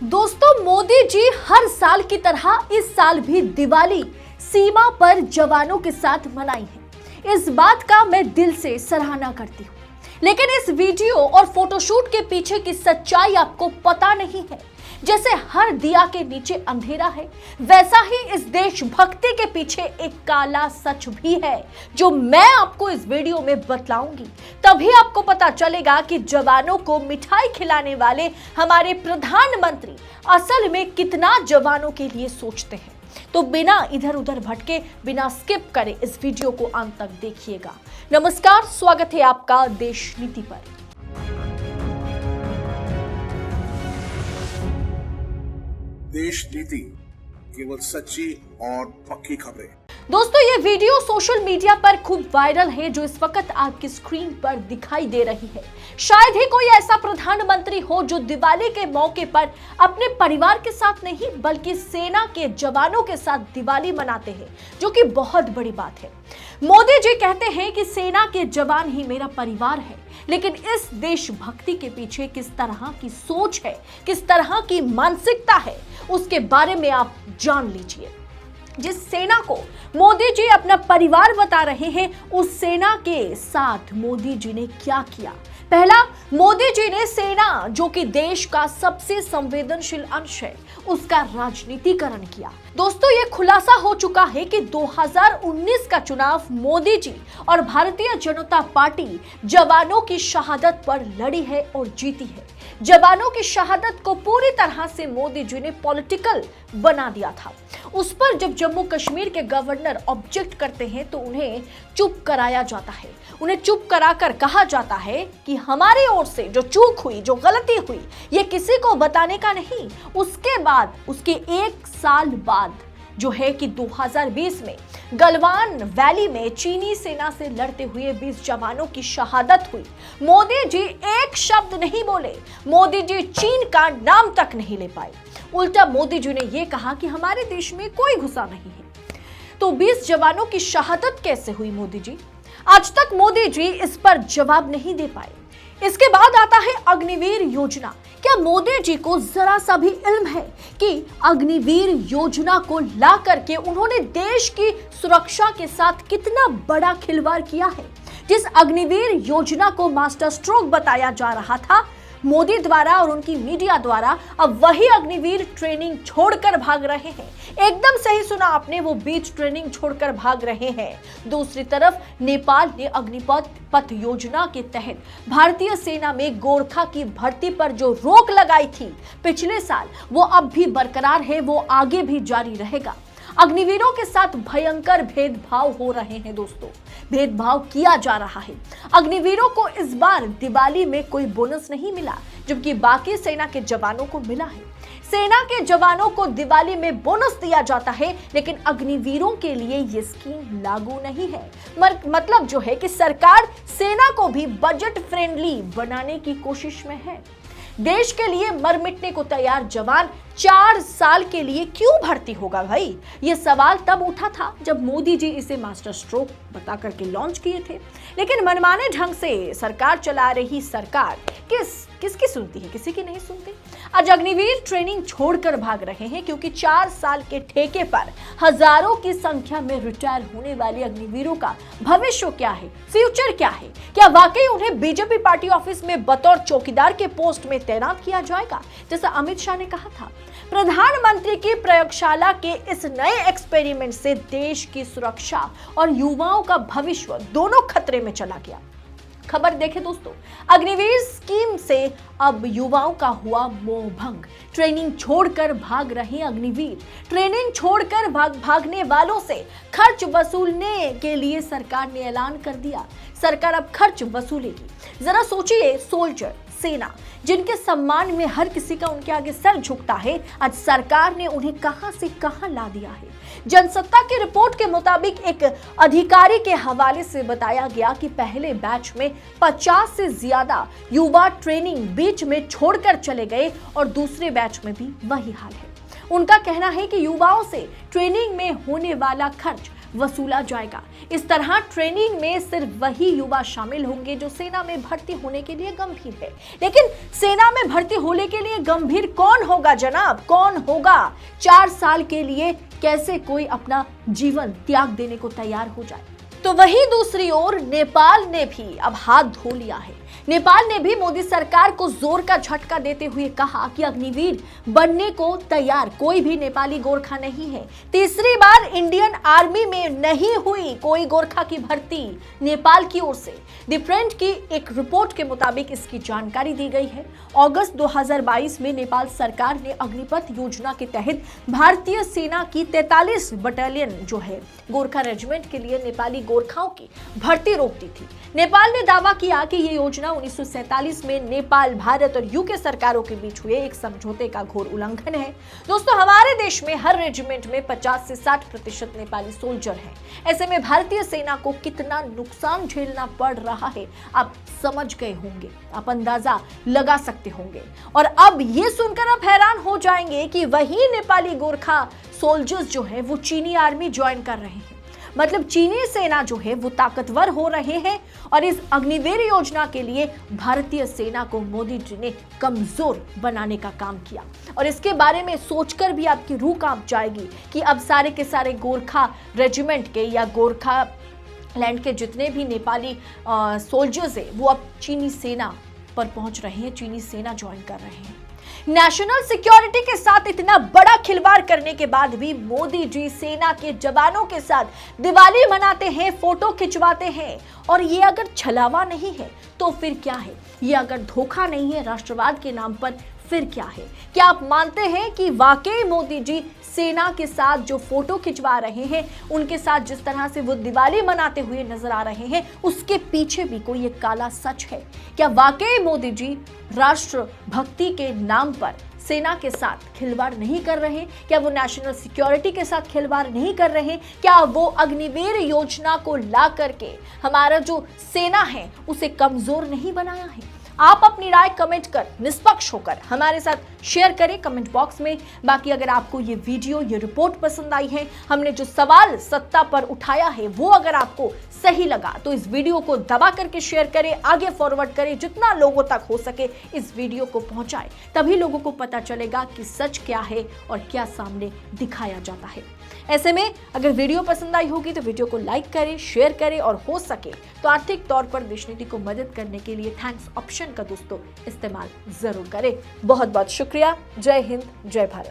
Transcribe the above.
दोस्तों, मोदी जी हर साल की तरह इस साल भी दिवाली सीमा पर जवानों के साथ मनाई है। इस बात का मैं दिल से सराहना करती हूँ, लेकिन इस वीडियो और फोटोशूट के पीछे की सच्चाई आपको पता नहीं है। जैसे हर दिया के नीचे अंधेरा है, वैसा ही इस देशभक्ति के पीछे एक काला सच भी है, जो मैं आपको इस वीडियो में बतलाऊंगी। तभी आपको पता चलेगा कि जवानों को मिठाई खिलाने वाले हमारे प्रधानमंत्री असल में कितना जवानों के लिए सोचते हैं। तो बिना इधर उधर भटके, बिना स्किप करे इस वीडियो को अंत तक देखिएगा। नमस्कार, स्वागत है आपका देश नीति पर। देश नीति, केवल सच्ची और पक्की खबरें। दोस्तों, ये वीडियो सोशल मीडिया पर खूब वायरल है, जो इस वक्त आपकी स्क्रीन पर दिखाई दे रही है। शायद ही कोई ऐसा प्रधानमंत्री हो जो दिवाली के मौके पर अपने परिवार के साथ नहीं, बल्कि सेना के जवानों के साथ दिवाली मनाते हैं, जो कि बहुत बड़ी बात है। मोदी जी कहते हैं कि सेना के जवान ही मेरा परिवार है, लेकिन इस देशभक्ति के पीछे किस तरह की सोच है, किस तरह की मानसिकता है, उसके बारे में आप जान लीजिए। जिस सेना को मोदी जी अपना परिवार बता रहे हैं, उस सेना के साथ मोदी जी ने क्या किया। पहला, मोदी जी ने सेना, जो कि देश का सबसे संवेदनशील अंश है, उसका राजनीतिकरण किया। दोस्तों, ये खुलासा हो चुका है कि 2019 का चुनाव मोदी जी और भारतीय जनता पार्टी जवानों की शहादत पर लड़ी है और जीती है। जवानों की शहादत को पूरी तरह से मोदी जी ने पॉलिटिकल बना दिया था। उस पर जब जम्मू कश्मीर के गवर्नर ऑब्जेक्ट करते हैं तो उन्हें चुप कराया जाता है। उन्हें चुप कराकर कहा जाता है कि हमारी ओर से जो चूक हुई, जो गलती हुई, ये किसी को बताने का नहीं। उसके बाद, उसके एक साल बाद जो है कि 2020 में गलवान वैली में चीनी सेना से लड़ते हुए 20 जवानों की शहादत हुई। मोदी जी एक शब्द नहीं बोले, मोदी जी चीन का नाम तक नहीं ले पाए। उल्टा मोदी जी ने यह कहा कि हमारे देश में कोई घुसा नहीं है। तो 20 जवानों की शहादत कैसे हुई मोदी जी? आज तक मोदी जी इस पर जवाब नहीं दे पाए। इसके बाद आता है अग्निवीर योजना। क्या मोदी जी को जरा सा भी इल्म है कि अग्निवीर योजना को ला करके उन्होंने देश की सुरक्षा के साथ कितना बड़ा खिलवाड़ किया है? जिस अग्निवीर योजना को मास्टर स्ट्रोक बताया जा रहा था मोदी द्वारा और उनकी मीडिया द्वारा, अब वही अग्निवीर ट्रेनिंग छोड़कर भाग रहे हैं। एकदम सही सुना आपने, वो बीच ट्रेनिंग छोड़कर भाग रहे हैं। दूसरी तरफ नेपाल ने अग्निपथ योजना के तहत भारतीय सेना में गोरखा की भर्ती पर जो रोक लगाई थी पिछले साल, वो अब भी बरकरार है, वो आगे भी जारी रहेगा। अग्निवीरों के साथ भयंकर भेदभाव हो रहे हैं दोस्तों, भेदभाव किया जा रहा है। अग्निवीरों को इस बार दिवाली में कोई बोनस नहीं मिला, जबकि बाकी सेना के जवानों को मिला है। सेना के जवानों को दिवाली में बोनस दिया जाता है, लेकिन अग्निवीरों के लिए ये स्कीम लागू नहीं है। मतलब जो है कि सरकार सेना को भी बजट फ्रेंडली बनाने की कोशिश में है। देश के लिए मर मिटने को तैयार जवान 4 साल के लिए क्यों भर्ती होगा भाई? ये सवाल तब उठा था जब मोदी जी इसे मास्टर स्ट्रोक बता करके लॉन्च किए थे, लेकिन मनमाने ढंग से सरकार चला रही सरकार किसकी सुनती है? किसी की नहीं सुनती। आज अग्निवीर ट्रेनिंग छोड़कर भाग रहे हैं, क्योंकि 4 साल के ठेके पर हजारों की संख्या में रिटायर होने वाले अग्निवीरों का भविष्य क्या है, फ्यूचर क्या है? क्या वाकई उन्हें बीजेपी पार्टी ऑफिस में बतौर चौकीदार के पोस्ट में तैनात किया जाएगा, जैसा अमित शाह ने कहा था? प्रधानमंत्री की प्रयोगशाला के इस नए एक्सपेरिमेंट से देश की सुरक्षा और युवाओं का भविष्य दोनों खतरे में चला गया। खबर देखें दोस्तों, अग्निवीर स्कीम से अब युवाओं का हुआ मोह भंग। ट्रेनिंग छोड़कर भाग रहे अग्निवीर। ट्रेनिंग छोड़कर भागने वालों से खर्च वसूलने के लिए सरकार ने ऐलान कर दिया। सरकार अब खर्च वसूलेगी। जरा सोचिए, सोल्जर, सेना, जिनके सम्मान में हर किसी का उनके आगे सर झुकता है, आज सरकार ने उन्हें कहां से कहां ला दिया है। जनसत्ता की रिपोर्ट के मुताबिक एक अधिकारी के हवाले से बताया गया कि पहले बैच में 50 से ज्यादा युवा ट्रेनिंग बीच में छोड़कर चले गए और दूसरे बैच में भी वही हाल है। उनका कहना है कि युवाओं से ट्रेनिंग में होने वाला खर्च वसूला जाएगा। इस तरह ट्रेनिंग में सिर्फ वही युवा शामिल होंगे जो सेना में भर्ती होने के लिए गंभीर है। लेकिन सेना में भर्ती होने के लिए गंभीर कौन होगा जनाब, कौन होगा? 4 साल के लिए कैसे कोई अपना जीवन त्याग देने को तैयार हो जाए? तो वहीं दूसरी ओर नेपाल ने भी अब हाथ धो लिया है। नेपाल ने भी मोदी सरकार को जोर का झटका देते हुए कहा कि अग्निवीर बनने को तैयार कोई भी नेपाली गोरखा नहीं है। तीसरी बार इंडियन आर्मी में नहीं हुई कोई गोरखा की भर्ती नेपाल की ओर से। द प्रिंट की एक रिपोर्ट के मुताबिक इसकी जानकारी दी गई है। अगस्त 2022 में नेपाल सरकार ने अग्निपथ योजना के तहत भारतीय सेना की 43 बटालियन जो है गोरखा रेजिमेंट के लिए नेपाली गोरखाओं की भर्ती रोक दी थी। नेपाल ने दावा किया कि ये योजना 1947 में नेपाल, भारत और यूके सरकारों के बीच हुए एक समझौते का घोर उल्लंघन है। दोस्तों, हमारे देश में हर रेजिमेंट में 50 से 60% नेपाली सोल्जर हैं। ऐसे में भारतीय सेना को कितना नुकसान झेलना पड़ रहा है आप समझ गए होंगे, आप अंदाजा लगा सकते होंगे। और अब ये सुनकर आप हैरान हो जाएंगे कि वही नेपाली गोरखा सोल्जर्स जो है वो चीनी आर्मी ज्वाइन कर रहे हैं। मतलब चीनी सेना जो है वो ताकतवर हो रहे हैं और इस अग्निवीर योजना के लिए भारतीय सेना को मोदी जी ने कमजोर बनाने का काम किया। और इसके बारे में सोचकर भी आपकी रूह कांप जाएगी कि अब सारे के सारे गोरखा रेजिमेंट के या गोरखा लैंड के जितने भी नेपाली सोल्जर्स हैं वो अब चीनी सेना पर पहुंच रहे हैं, चीनी सेना ज्वाइन कर रहे हैं। नेशनल सिक्योरिटी के साथ इतना बड़ा खिलवाड़ करने के बाद भी मोदी जी सेना के जवानों के साथ दिवाली मनाते हैं, फोटो खिंचवाते हैं। और ये अगर छलावा नहीं है तो फिर क्या है? ये अगर धोखा नहीं है राष्ट्रवाद के नाम पर फिर क्या है? क्या आप मानते हैं कि वाकई मोदी जी सेना के साथ जो फोटो खिंचवा रहे हैं, उनके साथ जिस तरह से वो दिवाली मनाते हुए नजर आ रहे हैं, उसके पीछे भी कोई एक काला सच है? क्या वाकई मोदी जी राष्ट्र भक्ति के नाम पर सेना के साथ खिलवाड़ नहीं कर रहे? क्या वो नेशनल सिक्योरिटी के साथ खिलवाड़ नहीं कर रहे? क्या वो अग्निवीर योजना को ला करके हमारा जो सेना है उसे कमजोर नहीं बनाया है? आप अपनी राय कमेंट कर निष्पक्ष होकर हमारे साथ शेयर करें कमेंट बॉक्स में। बाकी अगर आपको ये वीडियो, ये रिपोर्ट पसंद आई है, हमने जो सवाल सत्ता पर उठाया है वो अगर आपको सही लगा तो इस वीडियो को दबा करके शेयर करें, आगे फॉरवर्ड करें, जितना लोगों तक हो सके इस वीडियो को पहुंचाएं। तभी लोगों को पता चलेगा कि सच क्या है और क्या सामने दिखाया जाता है। ऐसे में अगर वीडियो पसंद आई होगी तो वीडियो को लाइक करें, शेयर करें और हो सके तो आर्थिक तौर पर देश नीति को मदद करने के लिए थैंक्स ऑप्शन का दोस्तों इस्तेमाल जरूर करें। बहुत बहुत शुक्रिया। जय हिंद, जय भारत।